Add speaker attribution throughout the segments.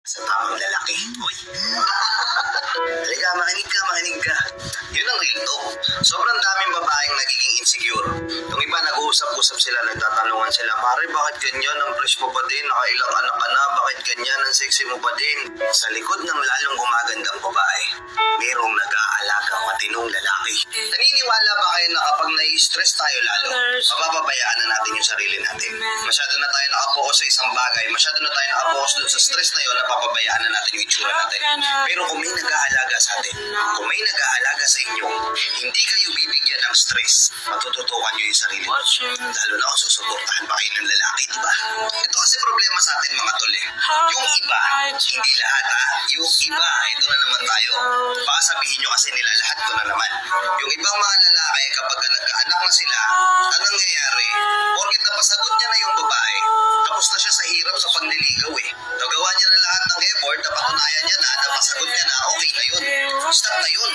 Speaker 1: Sa tamang lalaki. Uy. Halika, makinig ka. Yun ang real talk. Sobrang daming babaeng nagiging insecure. Yung iba nag-uusap-usap sila, nagtatanungan sila, Mare, bakit ganyan? Ang fresh mo pa din, nakailang anak ka na, bakit ganyan? Ang sexy mo pa din. Sa likod ng lalong gumagandang babae, mayroong nag-aalagang matinong lalaki. Naniniwala ba kayo na kapag nai-stress tayo lalo, mapapabayaan na natin yung sarili natin? Masyado na tayo nakapokus sa isang bagay, masyado na tayo nakapokus dun sa stress na yun, napapabayaan na natin yung itsura natin. Pero kung may nag-aalaga sa atin, kung may nag-aalaga sa inyo, hindi kayo bibigyan ng stress, matututukan nyo yung sarili mo. Lalo na kung susuportahan pa kayo ng lalaki, di ba? Ito kasi problema sa atin mga tol eh. Yung iba, hindi lahat ha. Yung iba, ito na naman tayo. Baka sabihin nyo kasi nila lahat ko na naman. Yung ibang mga lalaki, kapag nagkaanak na sila, anong nangyayari? Porkit napasagot niya na yung babae, tapos na siya sa hirap sa pagdiligaw eh. Nagawa niya na lahat ng effort, napatunayan niya na, napasagot niya na, okay na yun. Stop na yun.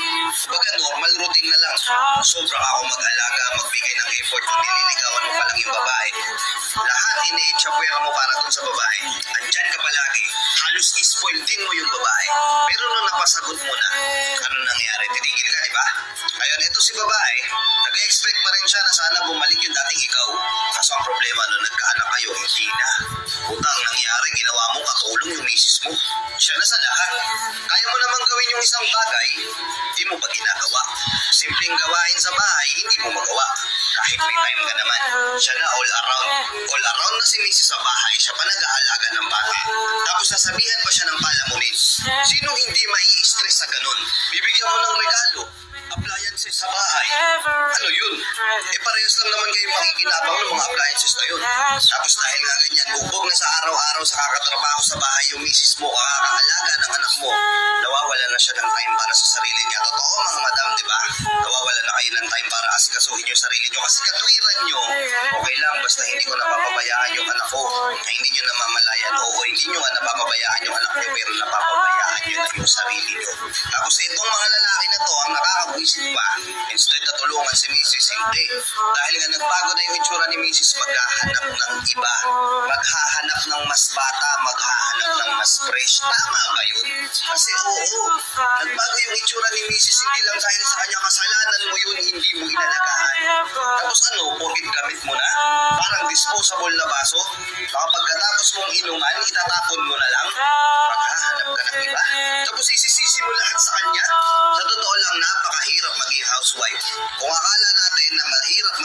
Speaker 1: Baga normal routine na lang. Sobra ako mag-alaga, magbigay ng effort kung nililigawan mo pa lang yung babae. Lahat ini-echapwera mo para dun sa babae. Andyan ka palagi. Halos ispoil din mo yung babae. Pero nung napasagot mo na, ano nangyari? Titigil ka, di ba? Ngayon, ito si babae, nag-expect pa rin siya na sana bumalik yung dating ikaw. Kaso ang problema nung nagkaanak kayo, hindi na. Utang nangyari, ginawa mo katulong yung misis mo. Siya na sa lahat. Kaya mo naman gawin yung isang bagay, hindi mo pa ginagawa. Simpleng gawain sa bahay, hindi mo magawa. Kahit may time ka naman, siya na all around. All around na si misis sa bahay, siya pa nag-aalaga ng bata. Tapos sasabihan pa siya ng palamunin. Sinong hindi mai-stress sa ganun? Bibigyan mo ng regalo, appliances sa bahay. Ano yun? Parehas lang naman kayo makikinabang ng mga appliances na yun. Tapos dahil nga ganyan, bubog na sa araw-araw sa kakatrabaho sa bahay yung misis mo, kakakaalaga ng anak mo, nawawala na siya ng time para sa sarili niya. Totoo mga madam, di ba? Nawawala na kayo ng time para asikasuhin yung sarili niyo kasi katwiran niyo, okay lang, basta hindi ko napapabayaan yung anak ko, na hindi niyo namamalayan. Oo, hindi niyo nga napapabayaan yung anak niyo, pero napapabayaan niyo na yung sarili niyo. Tapos itong mga lalaki na to, ang nakakabwisit pa, instead na tulungan si misis, hindi. Dahil nga nagbago na yung itsura ni misis, maghahanap ng iba, maghahanap ng mas bata, maghahanap ng mas fresh. Tama ba yun? Kasi oo, nagbago yung itsura ni misis, hindi lang dahil sa kanya, kasalanan mo yun, hindi mo inalagaan. Tapos ano, porkit gamit mo na, parang disposable na baso, baka pagkatapos mong inuman, itatapon mo na lang, maghahanap ka ng iba. Tapos isisisi mo lahat sa kanya. Sa totoo lang, napakahirap maging housewife. Kung akala natin na mahirap